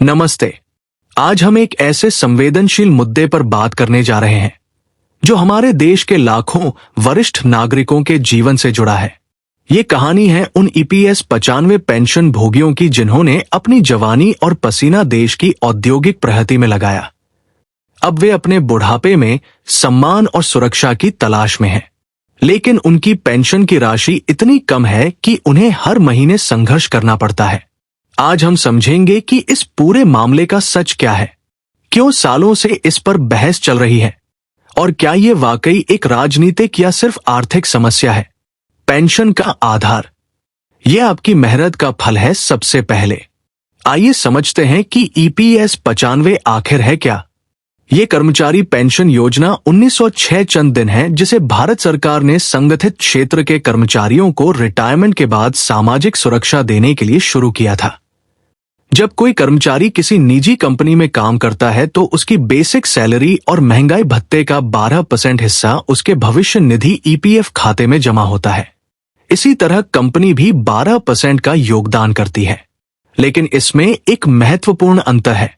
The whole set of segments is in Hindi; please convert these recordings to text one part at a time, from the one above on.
नमस्ते। आज हम एक ऐसे संवेदनशील मुद्दे पर बात करने जा रहे हैं जो हमारे देश के लाखों वरिष्ठ नागरिकों के जीवन से जुड़ा है। ये कहानी है उन ईपीएस 95 पेंशन भोगियों की जिन्होंने अपनी जवानी और पसीना देश की औद्योगिक प्रगति में लगाया। अब वे अपने बुढ़ापे में सम्मान और सुरक्षा की तलाश में हैं, लेकिन उनकी पेंशन की राशि इतनी कम है कि उन्हें हर महीने संघर्ष करना पड़ता है। आज हम समझेंगे कि इस पूरे मामले का सच क्या है, क्यों सालों से इस पर बहस चल रही है, और क्या ये वाकई एक राजनीतिक या सिर्फ आर्थिक समस्या है। पेंशन का आधार, यह आपकी मेहनत का फल है। सबसे पहले आइए समझते हैं कि ईपीएस 95 आखिर है क्या। ये कर्मचारी पेंशन योजना 1906 चंद दिन है, जिसे भारत सरकार ने संगठित क्षेत्र के कर्मचारियों को रिटायरमेंट के बाद सामाजिक सुरक्षा देने के लिए शुरू किया था। जब कोई कर्मचारी किसी निजी कंपनी में काम करता है तो उसकी बेसिक सैलरी और महंगाई भत्ते का 12% हिस्सा उसके भविष्य निधि ईपीएफ खाते में जमा होता है। इसी तरह कंपनी भी 12% का योगदान करती है, लेकिन इसमें एक महत्वपूर्ण अंतर है।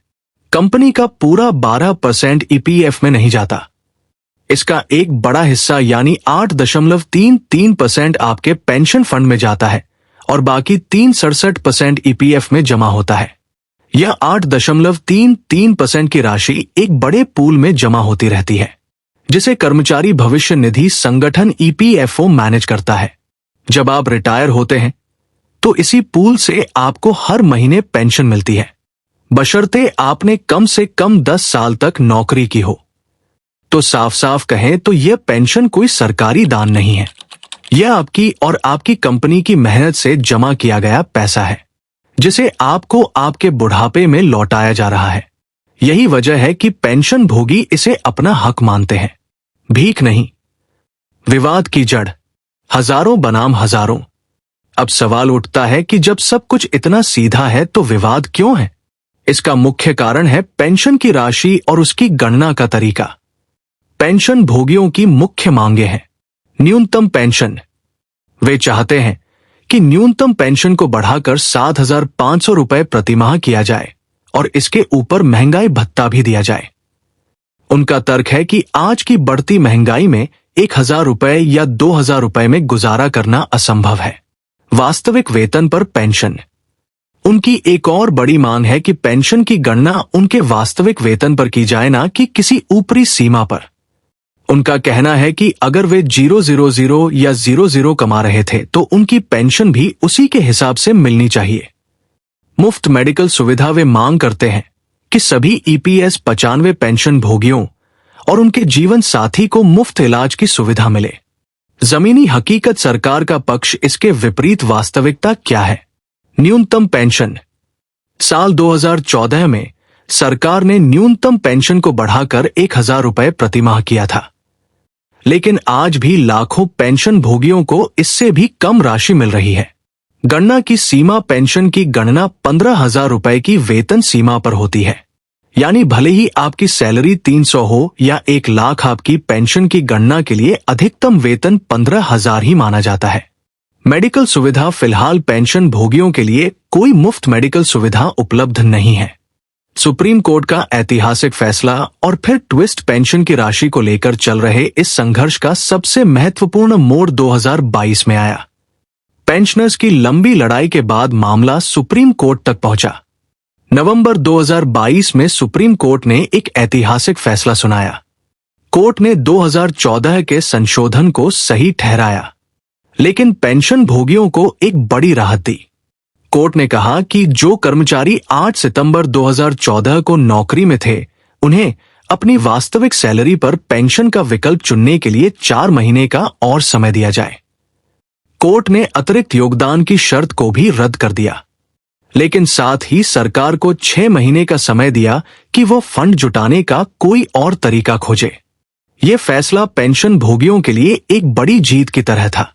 कंपनी का पूरा 12% ईपीएफ में नहीं जाता। इसका एक बड़ा हिस्सा यानी 8.33% आपके पेंशन फंड में जाता है और बाकी 3.67% ईपीएफ में जमा होता है। यह 8.33% की राशि एक बड़े पूल में जमा होती रहती है, जिसे कर्मचारी भविष्य निधि संगठन ईपीएफओ मैनेज करता है। जब आप रिटायर होते हैं तो इसी पूल से आपको हर महीने पेंशन मिलती है, बशर्ते आपने कम से कम 10 साल तक नौकरी की हो। तो साफ साफ कहें तो यह पेंशन कोई सरकारी दान नहीं है, यह आपकी और आपकी कंपनी की मेहनत से जमा किया गया पैसा है, जिसे आपको आपके बुढ़ापे में लौटाया जा रहा है। यही वजह है कि पेंशन भोगी इसे अपना हक मानते हैं, भीख नहीं। विवाद की जड़, हजारों बनाम हजारों। अब सवाल उठता है कि जब सब कुछ इतना सीधा है तो विवाद क्यों है। इसका मुख्य कारण है पेंशन की राशि और उसकी गणना का तरीका। पेंशन भोगियों की मुख्य मांगे हैं। न्यूनतम पेंशन, वे चाहते हैं कि न्यूनतम पेंशन को बढ़ाकर 7,500 रुपए प्रतिमाह किया जाए और इसके ऊपर महंगाई भत्ता भी दिया जाए। उनका तर्क है कि आज की बढ़ती महंगाई में 1,000 रुपए या 2,000 रुपए में गुजारा करना असंभव है। वास्तविक वेतन पर पेंशन, उनकी एक और बड़ी मांग है कि पेंशन की गणना उनके वास्तविक वेतन पर की जाए, ना कि किसी ऊपरी सीमा पर। उनका कहना है कि अगर वे 000 या 00 कमा रहे थे तो उनकी पेंशन भी उसी के हिसाब से मिलनी चाहिए। मुफ्त मेडिकल सुविधा वे मांग करते हैं कि सभी ईपीएस 95 पेंशन भोगियों और उनके जीवन साथी को मुफ्त इलाज की सुविधा मिले। जमीनी हकीकत, सरकार का पक्ष, इसके विपरीत वास्तविकता क्या है। न्यूनतम पेंशन, साल 2014 में सरकार ने न्यूनतम पेंशन को बढ़ाकर 1,000 रुपए प्रतिमाह किया था, लेकिन आज भी लाखों पेंशन भोगियों को इससे भी कम राशि मिल रही है। गणना की सीमा, पेंशन की गणना 15,000 रुपए की वेतन सीमा पर होती है, यानी भले ही आपकी सैलरी 300 हो या 1 लाख, आपकी पेंशन की गणना के लिए अधिकतम वेतन 15,000 ही माना जाता है। मेडिकल सुविधा, फिलहाल पेंशन भोगियों के लिए कोई मुफ्त मेडिकल सुविधा उपलब्ध नहीं है। सुप्रीम कोर्ट का ऐतिहासिक फैसला और फिर ट्विस्ट, पेंशन की राशि को लेकर चल रहे इस संघर्ष का सबसे महत्वपूर्ण मोड़ 2022 में आया। पेंशनर्स की लंबी लड़ाई के बाद मामला सुप्रीम कोर्ट तक पहुंचा। नवंबर 2022 में सुप्रीम कोर्ट ने एक ऐतिहासिक फैसला सुनाया। कोर्ट ने 2014 के संशोधन को सही ठहराया, लेकिन पेंशन भोगियों को एक बड़ी राहत दी। कोर्ट ने कहा कि जो कर्मचारी 8 सितंबर 2014 को नौकरी में थे, उन्हें अपनी वास्तविक सैलरी पर पेंशन का विकल्प चुनने के लिए 4 महीने का और समय दिया जाए। कोर्ट ने अतिरिक्त योगदान की शर्त को भी रद्द कर दिया, लेकिन साथ ही सरकार को 6 महीने का समय दिया कि वो फंड जुटाने का कोई और तरीका खोजे। यह फैसला पेंशन भोगियों के लिए एक बड़ी जीत की तरह था।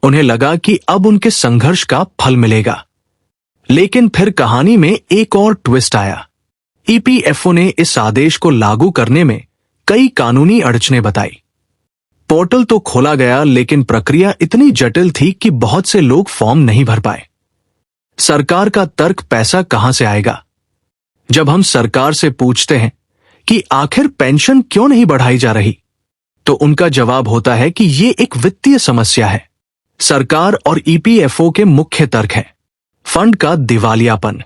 उन्हें लगा कि अब उनके संघर्ष का फल मिलेगा। लेकिन फिर कहानी में एक और ट्विस्ट आया। ईपीएफओ ने इस आदेश को लागू करने में कई कानूनी अड़चनें बताई। पोर्टल तो खोला गया, लेकिन प्रक्रिया इतनी जटिल थी कि बहुत से लोग फॉर्म नहीं भर पाए। सरकार का तर्क, पैसा कहां से आएगा। जब हम सरकार से पूछते हैं कि आखिर पेंशन क्यों नहीं बढ़ाई जा रही, तो उनका जवाब होता है कि ये एक वित्तीय समस्या है। सरकार और ईपीएफओ के मुख्य तर्क हैं फंड का दिवालियापन।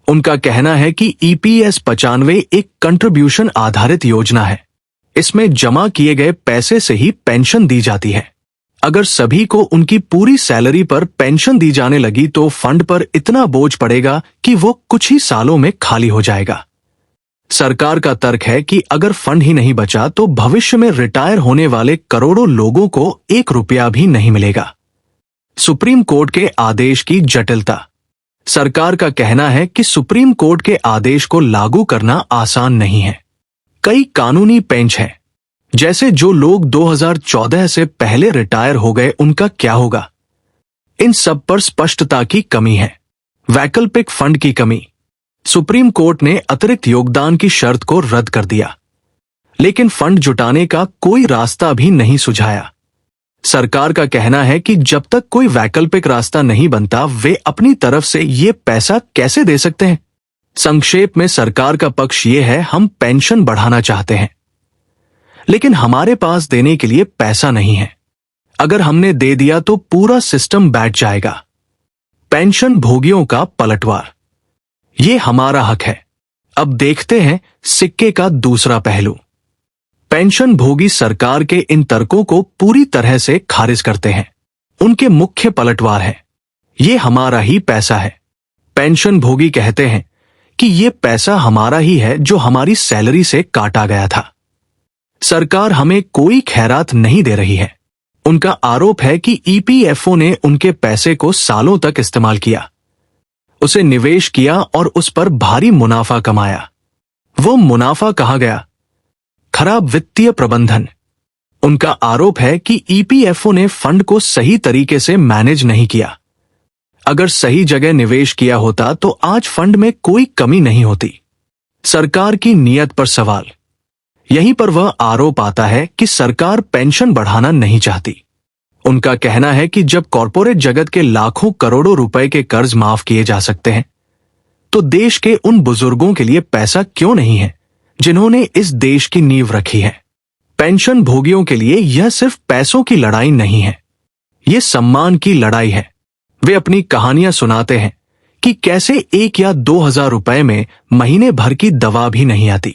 उनका कहना है कि ईपीएस 95 एक कंट्रीब्यूशन आधारित योजना है। इसमें जमा किए गए पैसे से ही पेंशन दी जाती है। अगर सभी को उनकी पूरी सैलरी पर पेंशन दी जाने लगी तो फंड पर इतना बोझ पड़ेगा कि वो कुछ ही सालों में खाली हो जाएगा। सरकार का तर्क है कि अगर फंड ही नहीं बचा तो भविष्य में रिटायर होने वाले करोड़ों लोगों को 1 रुपया भी नहीं मिलेगा। सुप्रीम कोर्ट के आदेश की जटिलता। सरकार का कहना है कि सुप्रीम कोर्ट के आदेश को लागू करना आसान नहीं है। कई कानूनी पेंच हैं, जैसे जो लोग 2014 से पहले रिटायर हो गए उनका क्या होगा। इन सब पर स्पष्टता की कमी है। वैकल्पिक फंड की कमी। सुप्रीम कोर्ट ने अतिरिक्त योगदान की शर्त को रद्द कर दिया, लेकिन फंड जुटाने का कोई रास्ता भी नहीं सुझाया। सरकार का कहना है कि जब तक कोई वैकल्पिक रास्ता नहीं बनता वे अपनी तरफ से ये पैसा कैसे दे सकते हैं। संक्षेप में सरकार का पक्ष ये है, हम पेंशन बढ़ाना चाहते हैं लेकिन हमारे पास देने के लिए पैसा नहीं है। अगर हमने दे दिया तो पूरा सिस्टम बैठ जाएगा। पेंशन भोगियों का पलटवार। ये हमारा हक है। अब देखते हैं सिक्के का दूसरा पहलू। पेंशन भोगी सरकार के इन तर्कों को पूरी तरह से खारिज करते हैं। उनके मुख्य पलटवार है, ये हमारा ही पैसा है। पेंशन भोगी कहते हैं कि ये पैसा हमारा ही है जो हमारी सैलरी से काटा गया था। सरकार हमें कोई खैरात नहीं दे रही है। उनका आरोप है कि ईपीएफओ ने उनके पैसे को सालों तक इस्तेमाल किया, उसे निवेश किया और उस पर भारी मुनाफा कमाया। वो मुनाफा कहाँ गया? खराब वित्तीय प्रबंधन। उनका आरोप है कि ईपीएफओ ने फंड को सही तरीके से मैनेज नहीं किया। अगर सही जगह निवेश किया होता तो आज फंड में कोई कमी नहीं होती। सरकार की नीयत पर सवाल। यहीं पर वह आरोप आता है कि सरकार पेंशन बढ़ाना नहीं चाहती। उनका कहना है कि जब कॉरपोरेट जगत के लाखों करोड़ों रुपए के कर्ज माफ किए जा सकते हैं तो देश के उन बुजुर्गों के लिए पैसा क्यों नहीं है जिन्होंने इस देश की नींव रखी है। पेंशन भोगियों के लिए यह सिर्फ पैसों की लड़ाई नहीं है, यह सम्मान की लड़ाई है। वे अपनी कहानियां सुनाते हैं कि कैसे 1 या 2 हजार रुपए में महीने भर की दवा भी नहीं आती।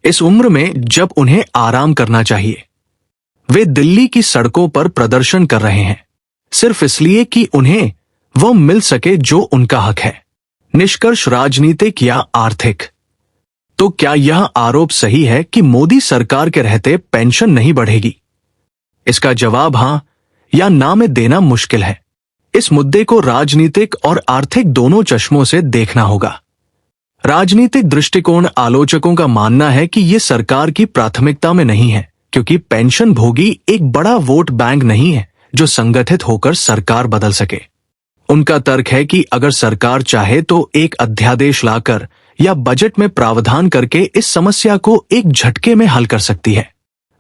इस उम्र में जब उन्हें आराम करना चाहिए, वे दिल्ली की सड़कों पर प्रदर्शन कर रहे हैं सिर्फ इसलिए कि उन्हें वो मिल सके जो उनका हक है। निष्कर्ष राजनीतिक या आर्थिक। तो क्या यह आरोप सही है कि मोदी सरकार के रहते पेंशन नहीं बढ़ेगी? इसका जवाब हां या ना में देना मुश्किल है। इस मुद्दे को राजनीतिक और आर्थिक दोनों चश्मों से देखना होगा। राजनीतिक दृष्टिकोण आलोचकों का मानना है कि यह सरकार की प्राथमिकता में नहीं है, क्योंकि पेंशन भोगी एक बड़ा वोट बैंक नहीं है जो संगठित होकर सरकार बदल सके। उनका तर्क है कि अगर सरकार चाहे तो एक अध्यादेश लाकर या बजट में प्रावधान करके इस समस्या को एक झटके में हल कर सकती है।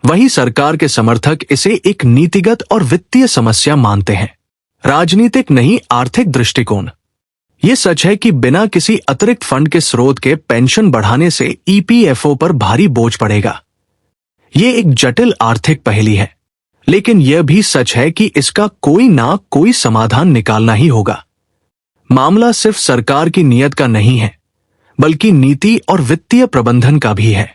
वहीं सरकार के समर्थक इसे एक नीतिगत और वित्तीय समस्या मानते हैं, राजनीतिक नहीं आर्थिक दृष्टिकोण। ये सच है कि बिना किसी अतिरिक्त फंड के स्रोत के पेंशन बढ़ाने से ईपीएफओ पर भारी बोझ पड़ेगा। ये एक जटिल आर्थिक पहेली है, लेकिन यह भी सच है कि इसका कोई ना कोई समाधान निकालना ही होगा। मामला सिर्फ सरकार की नीयत का नहीं है, बल्कि नीति और वित्तीय प्रबंधन का भी है।